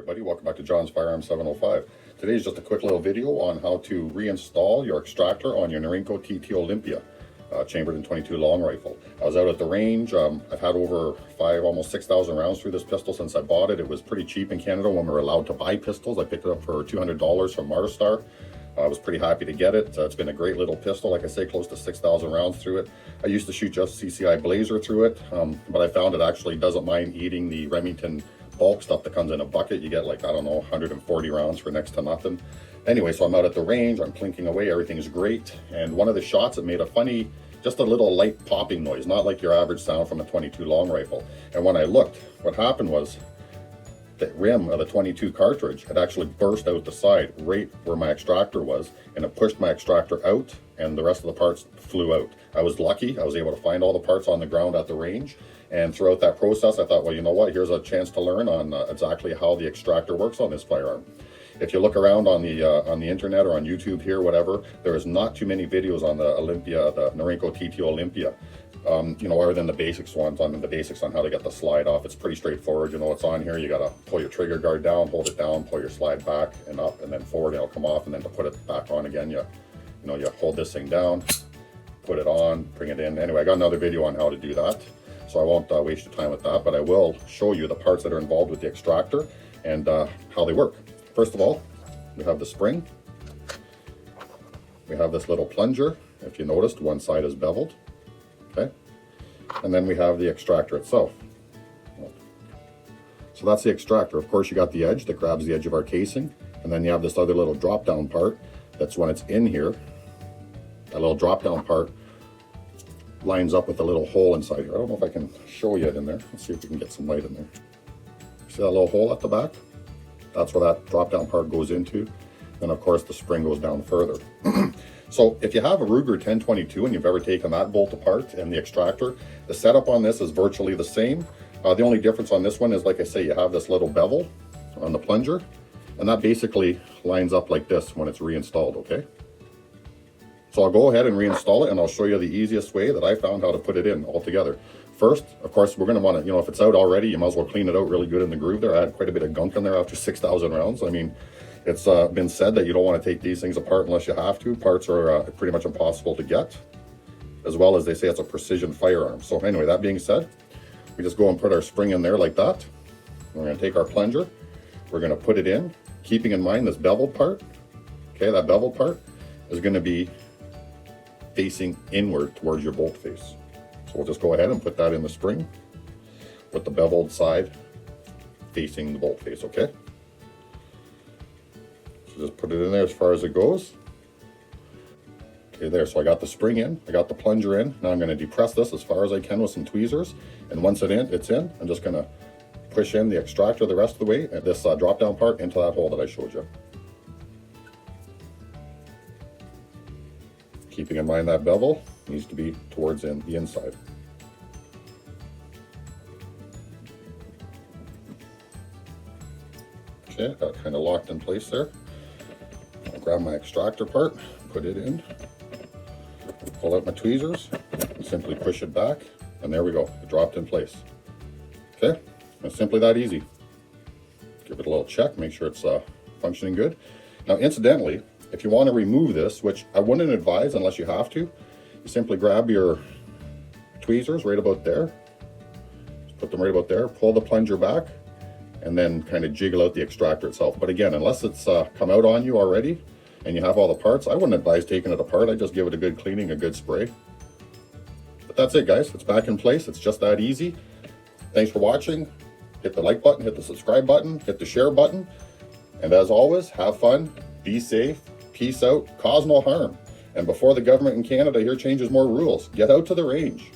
everybody, welcome back to John's Firearms 705. Today is just a quick little video on how to reinstall your extractor on your Norinco TT Olympia chambered in .22 long rifle. I was out at the range. I've had over almost 6,000 rounds through this pistol since I bought it. It was pretty cheap in Canada when we were allowed to buy pistols. I picked it up for $200 from Marstar. I was pretty happy to get it. It's been a great little pistol. Like I say, close to 6,000 rounds through it. I used to shoot just CCI Blazer through it, but I found it actually doesn't mind eating the Remington bulk stuff that comes in a bucket. You get like, I don't know, 140 rounds for next to nothing. Anyway, so I'm out at the range, I'm clinking away, everything's great. And one of the shots, it made a funny, just a little light popping noise, not like your average sound from a .22 long rifle. And when I looked, what happened was the rim of the .22 cartridge had actually burst out the side right where my extractor was, and it pushed my extractor out and the rest of the parts flew out. I was lucky, I was able to find all the parts on the ground at the range. And throughout that process, I thought, well, you know what, here's a chance to learn on exactly how the extractor works on this firearm. If you look around on the internet or on YouTube here, whatever, there is not too many videos on the Olympia, the Norinco TT Olympia. You know, other than the basics ones, on the basics on how to get the slide off. It's pretty straightforward. You know what's on here. You gotta pull your trigger guard down, hold it down, pull your slide back and up and then forward, and it'll come off. And then to put it back on again, you hold this thing down, put it on, bring it in. Anyway, I got another video on how to do that, so I won't waste your time with that, but I will show you the parts that are involved with the extractor and how they work. First of all, we have the spring. We have this little plunger. If you noticed, one side is beveled. Okay, and then we have the extractor itself. So that's the extractor. Of course, you got the edge that grabs the edge of our casing, and then you have this other little drop down part. That's when it's in here. That little drop down part lines up with a little hole inside here. I don't know if I can show you it in there. Let's see if we can get some light in there. See that little hole at the back? That's where that drop down part goes into. Then of course the spring goes down further. So if you have a Ruger 1022 and you've ever taken that bolt apart and the extractor, the setup on this is virtually the same. The only difference on this one is, like I say, you have this little bevel on the plunger, and that basically lines up like this when it's reinstalled, okay? So I'll go ahead and reinstall it, and I'll show you the easiest way that I found how to put it in altogether. First, of course, we're gonna wanna, if it's out already, you might as well clean it out really good in the groove there. I had quite a bit of gunk in there after 6,000 rounds. I mean, it's been said that you don't want to take these things apart unless you have to. Parts are pretty much impossible to get, as well as they say it's a precision firearm. So anyway, that being said, we just go and put our spring in there like that. We're going to take our plunger, we're going to put it in, keeping in mind this beveled part. Okay, that beveled part is going to be facing inward towards your bolt face. So we'll just go ahead and put that in the spring with the beveled side facing the bolt face, okay? So just put it in there as far as it goes. Okay, there, so I got the spring in, I got the plunger in. Now I'm going to depress this as far as I can with some tweezers. And once it's in, I'm just going to push in the extractor the rest of the way, and this drop down part into that hole that I showed you. Keeping in mind that bevel needs to be towards the inside. Okay, got it kind of locked in place there. I'll grab my extractor part, put it in, pull out my tweezers, and simply push it back, and there we go, it dropped in place. Okay, it's simply that easy. Give it a little check, make sure it's functioning good. Now incidentally, if you want to remove this, which I wouldn't advise unless you have to, you simply grab your tweezers right about there, just put them right about there, pull the plunger back, and then kind of jiggle out the extractor itself. But again, unless it's come out on you already and you have all the parts, I wouldn't advise taking it apart. I just give it a good cleaning, a good spray. But that's it, guys. It's back in place. It's just that easy. Thanks for watching. Hit the like button, hit the subscribe button, hit the share button. And as always, have fun, be safe, peace out, cause no harm. And before the government in Canada here changes more rules, get out to the range.